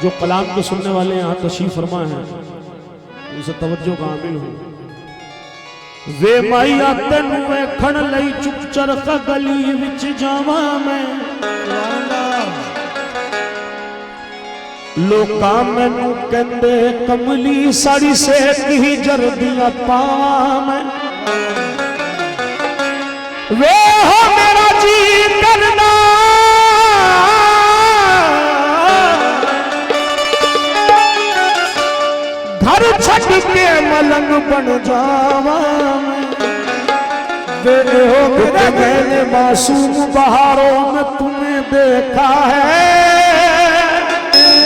जो कलाम के सुनने वाले यहाँ तशरीफ फरमा है उनसे तवज्जो का आमिल हूँ। वे माइया तेन वेखण लई चुप चरखा गली विच जावा मैं, लोका मैनू कहंदे कमली साड़ी से की जरदियां पावां मैं। वे हो मेरा जी करना घर छड़ के मलंग बन जावा मैं। वे हो मैंने मासूम बहारों में तुम्हें देखा है,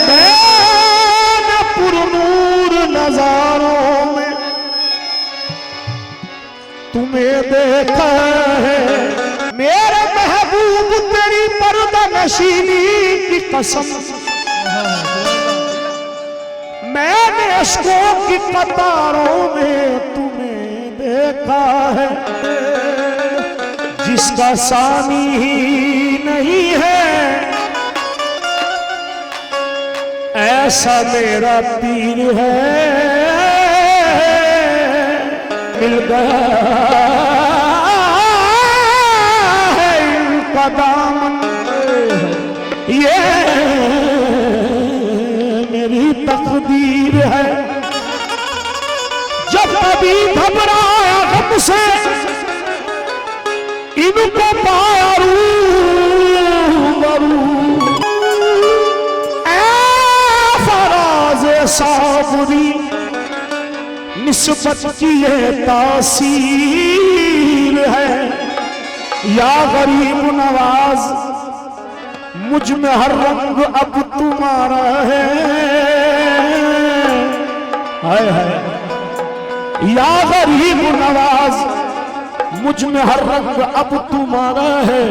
मैंने पुरनूर नजारों में तुम्हें देखा है। मेरे महबूब तेरी पर्दा नशीनी की कसम, मैंने अश्कों की कतारों में तुम्हें देखा है। जिसका सानी ही नहीं है ऐसा मेरा पीर है। मिल गया है इनका दामन, ये मेरी तकदीर है। जब कभी घबराया गम से इनको पाया रूबरू, ऐ फराज़े साबरी निस्बत की ये तासीर है। या गरीब नवाज मुझ में हर रंग अब तुम्हारा है। हाय हाय या गरीब नवाज मुझ में हर रंग अब तुम्हारा है।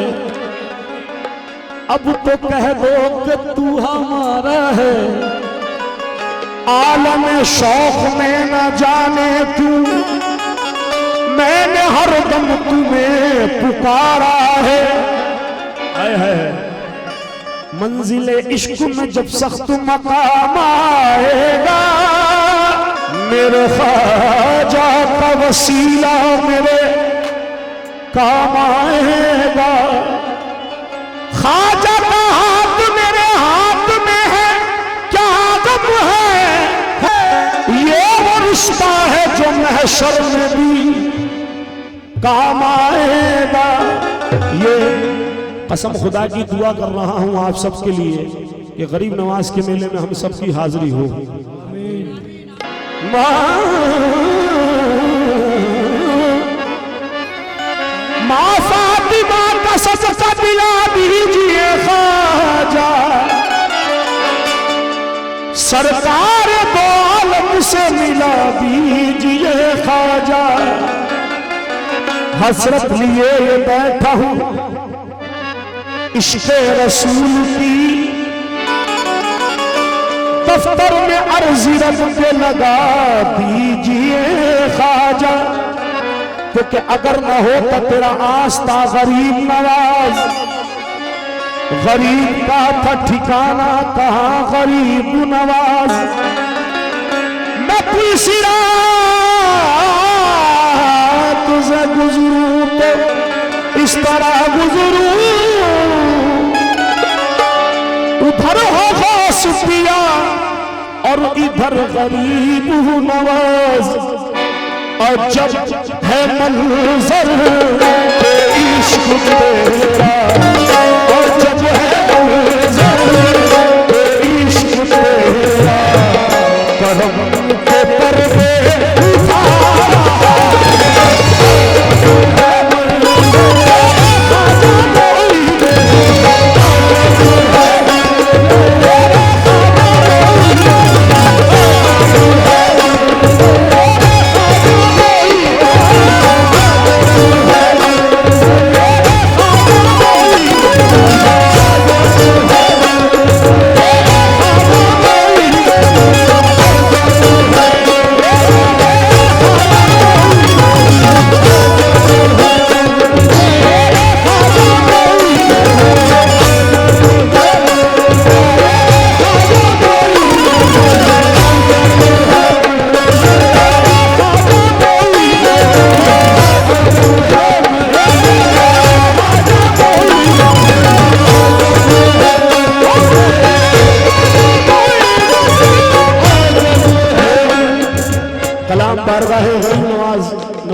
अब तो कह दो कि तू हमारा है। आलम शौक में न जाने तू, मैंने हर दम तुम्हें पुकारा है। हाय हाय मंजिले इश्क में जब सख्त मकाम आएगा, मेरे ख्वाजा का वसीला मेरे काम आएगा। ख्वाजा का हाथ मेरे हाथ में है, क्या गम है। ये वो रिश्ता है जो महशर में भी काम आएगा। ये कसम खुदा की दुआ कर रहा हूं आप सबके लिए कि गरीब नवाज के मेले में हम सबकी हाजिरी हो। माँ फातिमा का सदका दिला दीजिए ख्वाजा, सरकार दो आलम से मिला दीजिए ख्वाजा। हसरत लिए बैठा हूं इश्क़े रसूल की, दफ्तर में अर्ज़ी रब पे लगा दीजिए ख्वाजा। क्योंकि अगर न होता तेरा आस्था गरीब नवाज, गरीब का था ठिकाना कहाँ गरीब नवाज। मैं तीसरी रात तुझे गुजरूं तो इस तरह गुजरूं, उधर हो गौस पिया और इधर गरीब नवाज। और जब है मंजर इश्क तेरा, और जब है मंजर इश्क तेरा, करम के पर्दे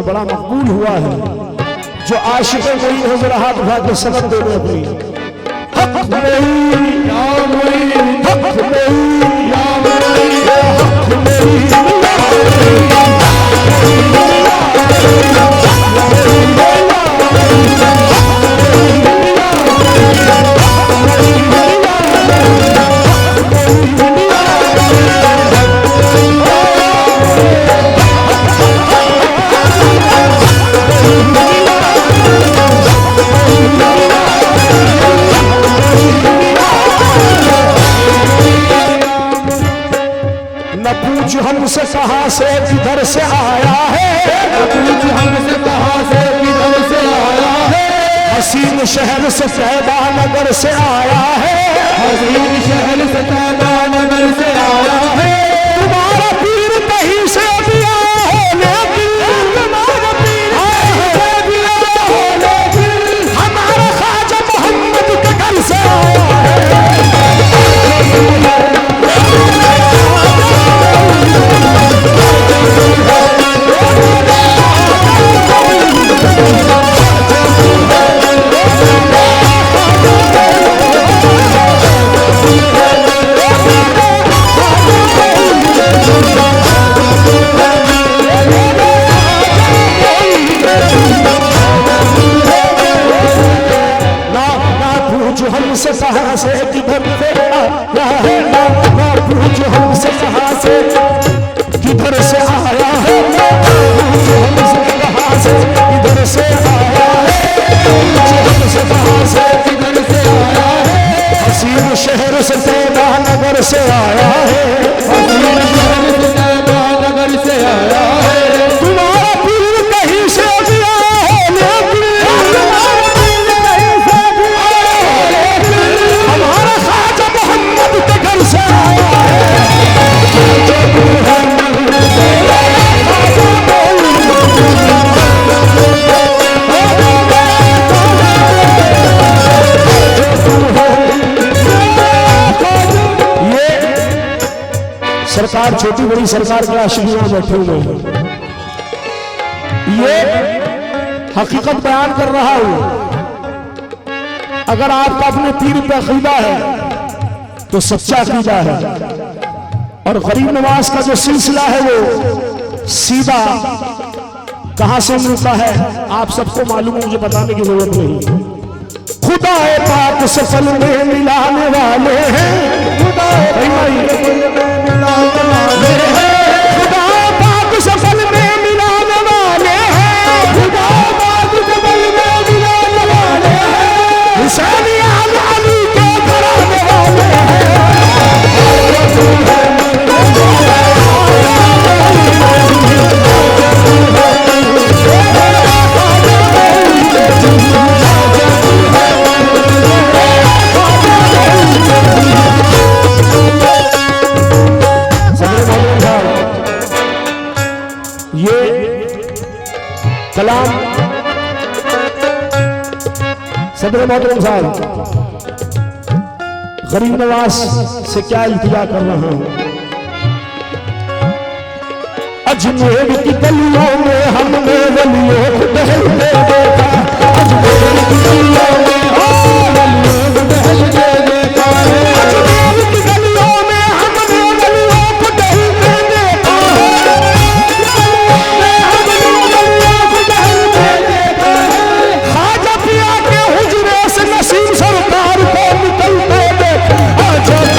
बड़ा मकबूल हुआ है। जो आशिक कोई हो जरा हाथ उठा के सबक दे दो अपनी। हक मेरी या मेरी, हक मेरी या मेरी, हक मेरी पूछ हमसे कहां से किधर से आया है, पूछ हमसे कहां से किधर से आया है। हसीन शहर से तैबा नगर से आया है, हसीन शहर से तैबा नगर से आया है। तुम्हारा पीर कहीं से भी आया है, लेकिन तुम्हारा पीर भी आया है, लेकिन हमारा ख्वाजा मोहम्मद के घर से आया है। हमसे कहां से किधर से आया है, ना पूछो हमसे कहां से किधर से आया है, पूछो हमसे कहां से किधर से आया है, पूछो हमसे कहां से किधर से आया है। हसीन शहर से तैबा नगर से आया है, हसीन शहर से तैबा नगर से आया है। तुम्हारा पीर कहीं से भी आया है, लेकिन तुम्हारा पीर कहीं से भी आया है, हमारा ख्वाजा मोहम्मद के घर से आया है। सरकार छोटी बड़ी सरकार के आशिक में बैठे हुए हैं। ये हकीकत बयान कर रहा हूं। अगर आपका अपने पीर पे अकीदा है तो सच्चा अकीदा है, और गरीब नवाज का जो सिलसिला है वो सीधा कहां से मिलता है आप सबको मालूम है, मुझे बताने की जरूरत नहीं। खुदा पाक सफल में मिलाने वाले हैं, खुदा पाक सफल में मिलाने वाले हैं, खुदा पाक सफल में मिलाने वाले हैं। हुसैन अली के घराने वाले हैं। ये कलाम सदर मोहतरम साहब गरीब नवाज से क्या इल्तिजा कर रहा हूं। अजमेर की गलियों में हमने वलियों को टहलते देखा, अजमेर की गलियों में वलियों को टहलते देखा, अजमेर की गलियों में हमने वलियों को टहलते देखा, ख्वाजा पिया के हुजरे से नसीम सरकार को निकलते देखा। अजमेर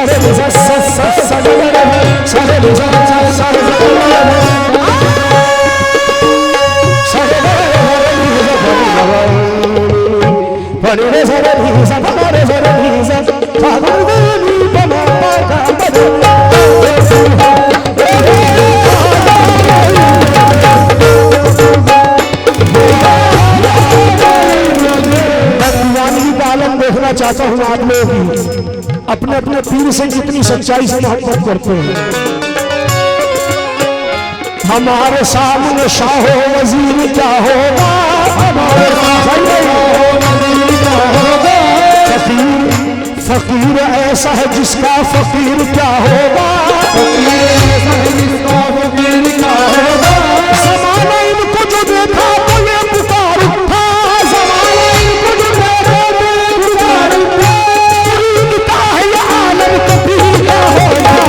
सारे सा सा सा सा सारे सा सा सारे बड़े सारे सा बड़े सारे सा देखना चाहता हूं आप लोग अपने अपने पीर से कितनी सच्चाई से मोहब्बत करते हैं। हमारे सामने शाहो वजीर क्या होगा, हमारे सामने फकीर ऐसा है जिसका फकीर क्या होगा, ज़माना इनको जो देखा तो ये पुकार उठा, ज़माना इनको जो देखा तो ये पुकार उठा, इनका है ये आलम कभी क्या होगा।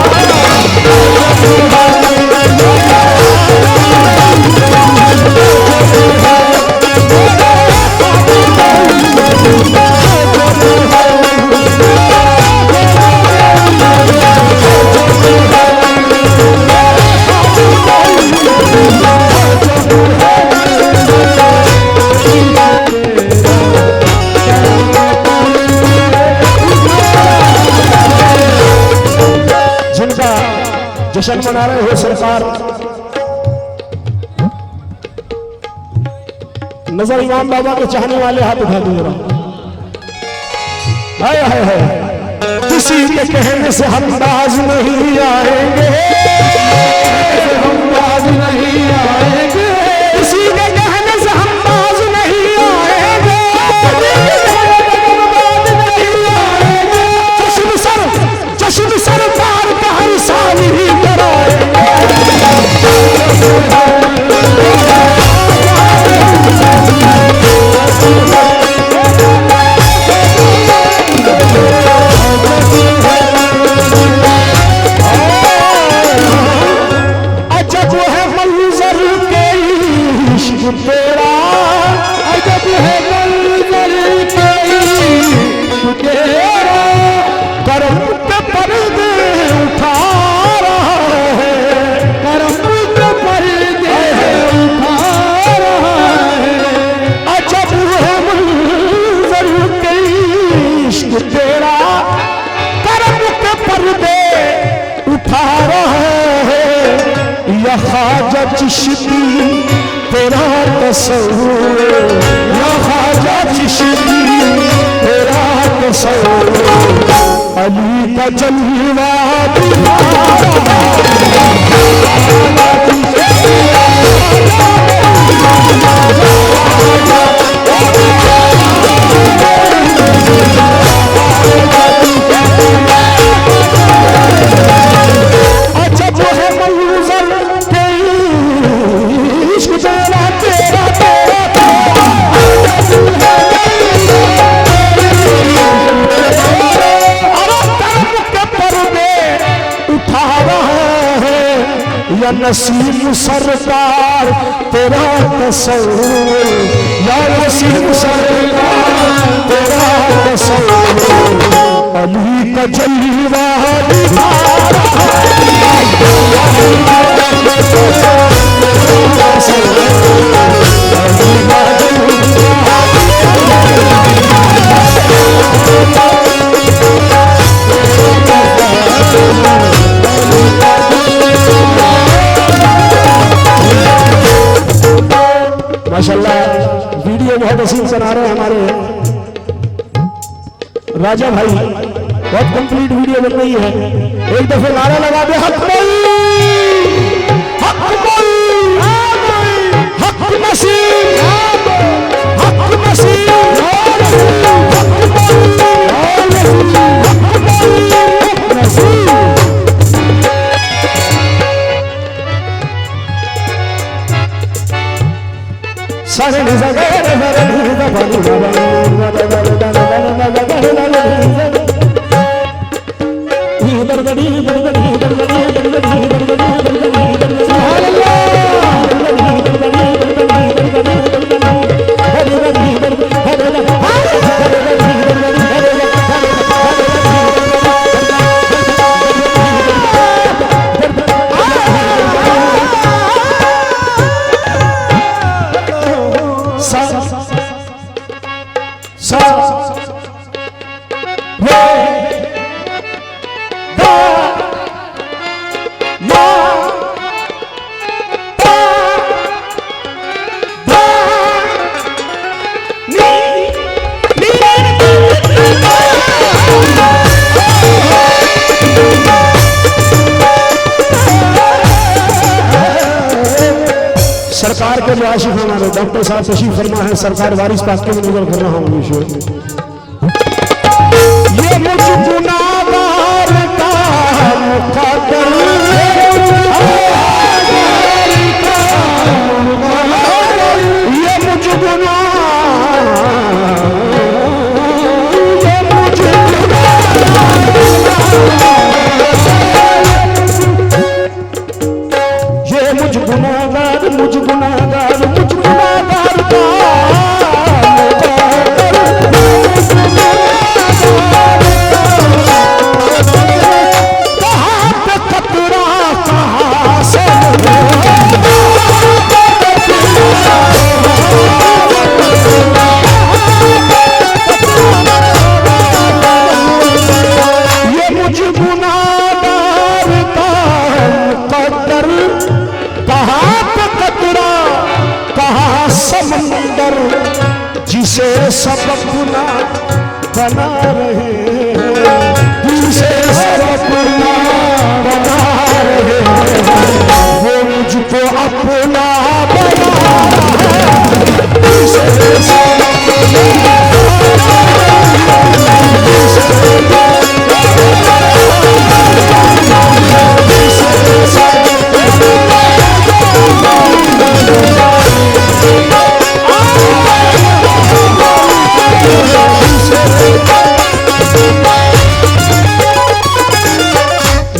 जश्न मना रहे हो सरकार, नजर इमाम बाबा के चाहने वाले हाथ उठा दो जरा। हाय हाय हाय, किसी के कहने से हम बाज नहीं आएंगे, हम बाज नहीं आएंगे, किसी के कहने से हम बाज नहीं आएंगे, जश्न सरकार का हर साल ही अजब है मंजर के इश्क तेरा, अजब है मंजर के इश्क तेरा, करम पे पर्दे उठा रहा है, करम पे पर्दे उठा रहा है, अजब है मंजर के इश्क तेरा, करम पे पर्दे उठा रहा है, या ख्वाजा चिश्ती तेरा तस्वूर, या ख्वाजा चिश्ती तेरा तस्वूर, अली का जलवा अजब है मंजर के इश्क तेरा तेरा तेरा उठा रहा है, या नसीम सरकार तेरा तस्वूर, या नसीम सरकार तेरा तस्वूर, अली का जलवा दिखा रहा माशाल्लाह वीडियो बहुत हसीन बना रहे हैं हमारे राजा भाई, बहुत कंप्लीट वीडियो बन रही है। एक दफे नारा लगा दे, हक हक हक नसीब, हक नसीब, सारे सरकार के जो आशिक हमारे डॉक्टर साहब तशरीफ फरमा है, सरकार वारिस पाक के नजर कर रहा हूँ। ये मुझ गुनाहगार का मुकद्दर, ये मुझ गुनाहगार जिसे सब अपना बना रहे हैं, जिसे सब अपना बना रहे हैं, वो मुझको अपना बना रहा है। जिसे सब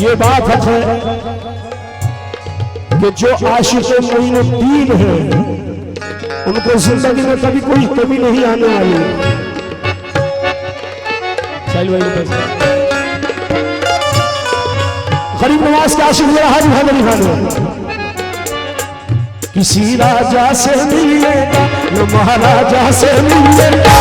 ये बात है कि जो आशिक़े मोइनुद्दीन है उनको जिंदगी में कभी कोई कमी नहीं आने वाली। गरीब नवाज के आशिक़ मेरा हाजी हैदरी खान किसी राजा से मिलेगा न महाराजा से मिलेगा,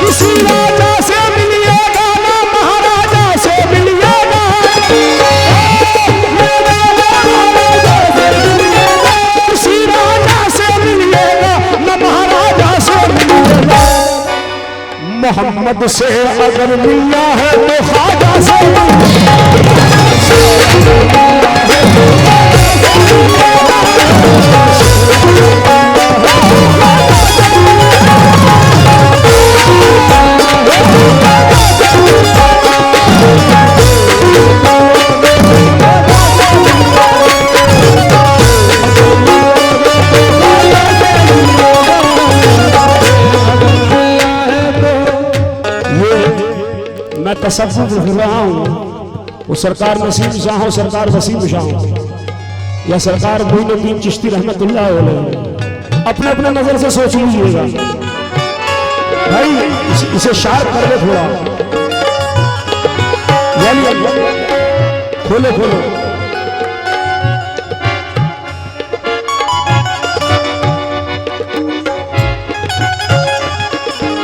किसी राजा से मिलिएगा ना महाराजा से मिलिएगा, किसी राजा से मिलिएगा ना महाराजा से मिलिएगा। मोहम्मद से अगर मिलना है तो ख्वाजा से मैं तसव्वुफ कर रहा हूँ। वो सरकार नसीम शाह हो, सरकार वसीम शाह हो, या सरकार मोइनुद्दीन चिश्ती रहमतुल्लाह अलैह, अपने अपने नजर से सोच लीजिएगा भाई। इसे शार्प कर दे थोड़ा, खोलो खोलो।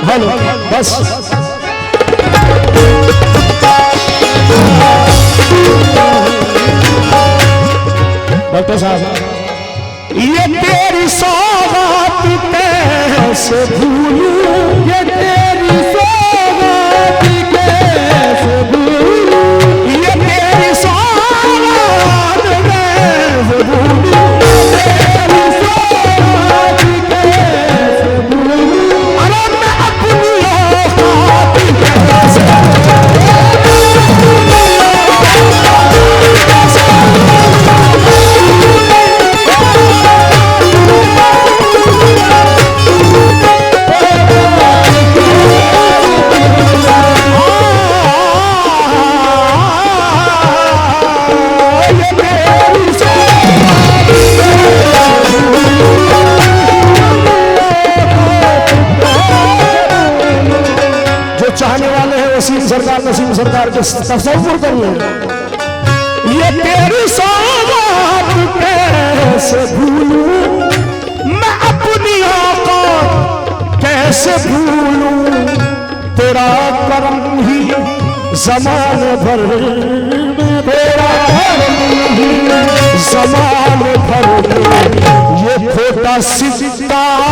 हेलो बस डॉक्टर साहब, ये तेरी सौगात कैसे भूलूं, ये तेरी सौगात कैसे भूलूं, ये तेरी सौगात कैसे भूलूं, तेरी सौगात कैसे भूलूं, अरे मैं अपनी औकात कैसे सरकार नसीम सरकार के तसव्वुर कर ले। ये तेरी सौगात कैसे भूलूं, मैं अपनी औकात कैसे भूलूं, तेरा करम ही ज़माने भर में, तेरा करम ही ज़माने भर में, ये खोटा सितारा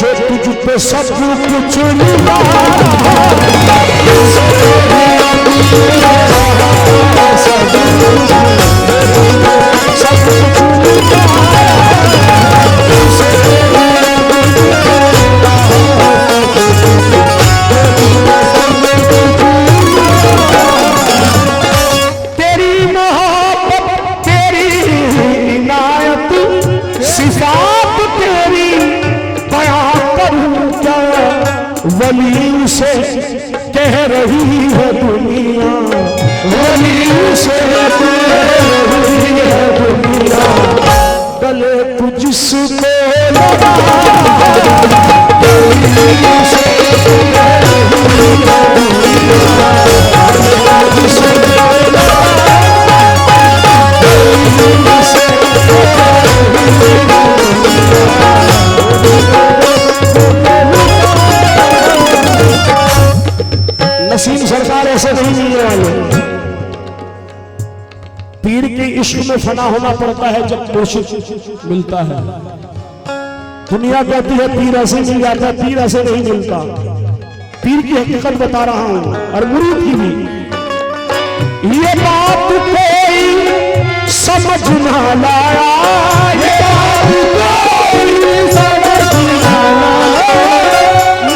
के सब कुछ तेरी मोहब्बत तेरी इनायत सिफात तेरी बयां करूं क्या वली से कह रही है दुनिया, वली से कह रही है दुनिया, गले तुझसे लगा वली से कह रही है दुनिया, तुझसे लगा वली से कह रही है नसीम सरकार ऐसे नहीं मिलने वाले। पीर के इश्क में फना होना पड़ता है जब मुर्शिद मिलता है। दुनिया कहती है पीर ऐसे मिल जाता है, पीर ऐसे नहीं मिलता। पीर की हकीकत बता रहा हूं और मुरीद की भी। ये बात कोई समझ ना लाया, ये बात कोई समझ ना लाया,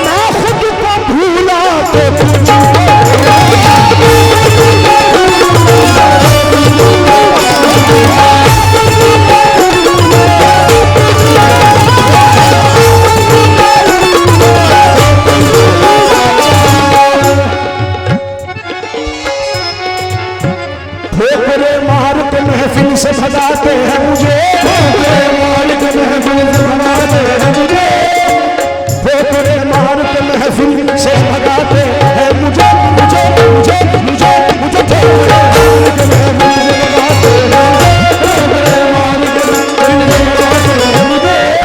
मैं खुद को भूला तो महफिल से भगाते हैं मुझे, मालिक महफिल से भगाते हैं मुझे, भोपरे मालिक महफिल से भगाते हैं मुझे, मुझे मुझे मुझे मुझे भोपरे मालिक महफिल से भगाते हैं,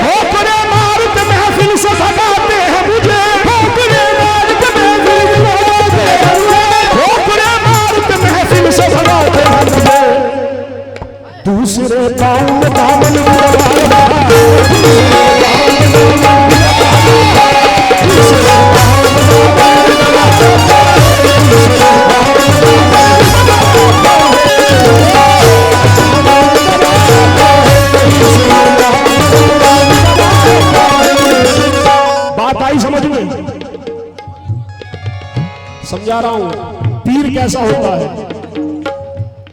भोपरे मालिक महफिल से भगाते हैं मुझे, भोपरे मालिक महफिल से भगाते हैं मुझे, भोपरे मालिक महफिल से भगाते हैं मुझे, दूसरे पाँव में दामन बात आई समझ में? समझा रहा हूं पीर कैसा होता है।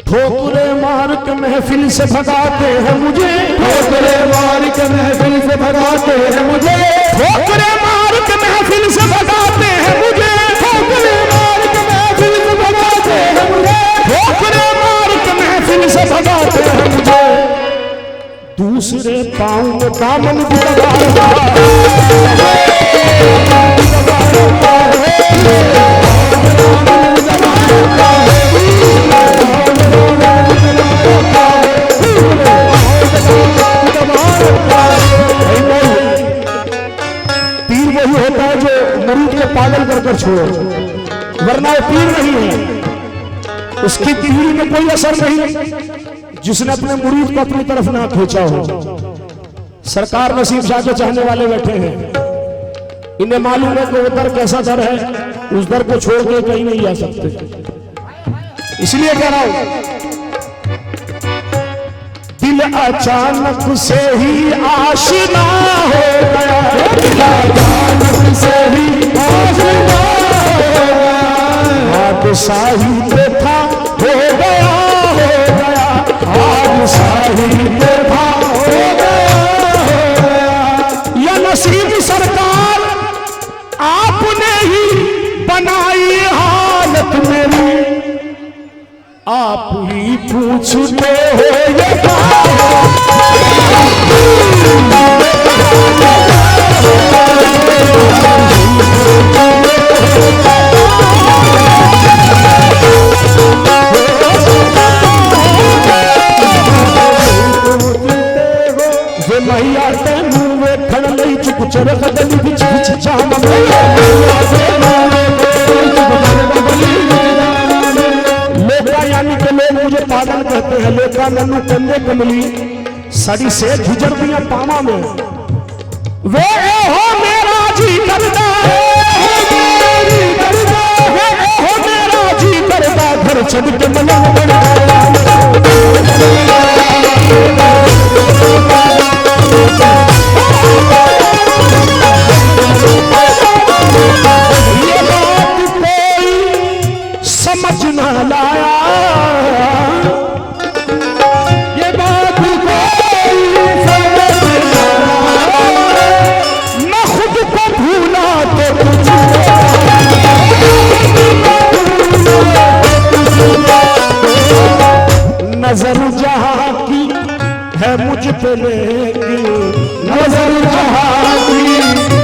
ठोकरे मार के महफिल से भगाते हैं मुझे, ठोकरे मार के महफिल से भगाते हैं मुझे, ठोकरे मार के महफिल से भगाते हैं मुझे, ठोकरे मार के महफिल से भगाते हैं मुझे, ठोकरे मार के महफिल से भगाते हैं मुझे, दूसरे पाँव में दामन भी पीर वही होता है जो मुरीद को पागल कर छोड़ो, वरना वो पीर नहीं है। उसकी पीरी में कोई असर नहीं जिसने अपने मुरीद को अपनी तरफ ना खींचा हो। सरकार नसीब शाह के चाहने वाले बैठे हैं, इन्हें मालूम है कि वो दर कैसा दर है, उस दर को छोड़ के कहीं नहीं जा सकते। इसलिए कह रहा हूं दिल अचानक से ही आशिना हो गया, दिल अचानक से ही आशिना हो गया, बादशाही पे था हो गया, हो गया, बादशाही पे था हो गया, हो गया। या नसीब सरकार आपने ही बनाई हालत मेरी, आप ही पूछते हो ये मैया तेनू वेखण लई चुप चरख दली विच विच जाम लोका, यानी कि लोग मुझे पागल कहते हैं। लोका नन्नू कंदे कमली सड़ी से गुजर दिया पावा में, वे हो मेरा जी करदा हो मेरा जी करदा घर छड़ के मलंग बन ये बात कोई समझ ना लाया, ये बात कोई समझ ना लाया, मैं खुद को भूला तो नजर जहां की है मुझ पे लेकिन, नजर जहां की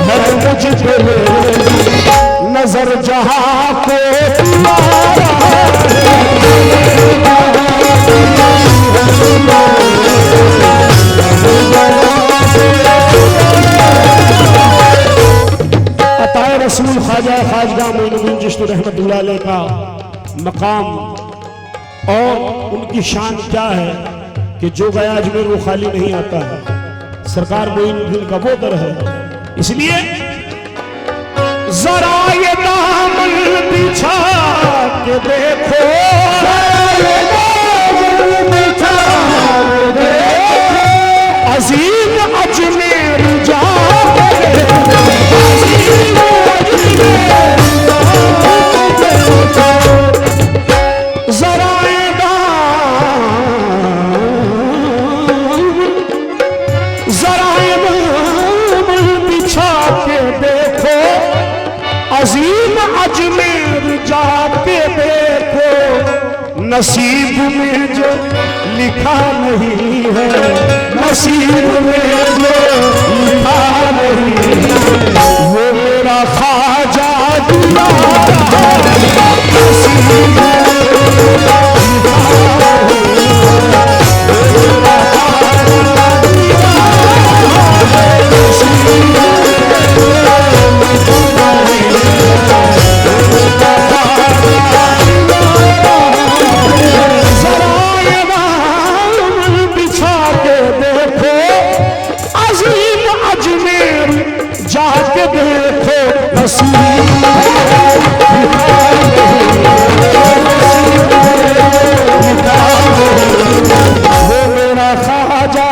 है मुझ पे लेकिन, नजर जहां को अताए रसूल ख्वाजा ख्वाजगा मोइनुद्दीन चिश्ती रहमतुल्लाह अलैह का मकाम और उनकी शान क्या है कि जो गया अजमेर वो खाली नहीं आता है। सरकार मोइनुद्दीन का वो दर है, इसलिए जरा ये दामन बिछा के देखो, अजीम अजमेर जा अजीम अजमेर जाके देखो, नसीब में जो लिखा नहीं है, नसीब में जो लिखा नहीं है, वो मेरा ख्वाजा दिया नसीब में लिखा वो मेरा ख्वाजा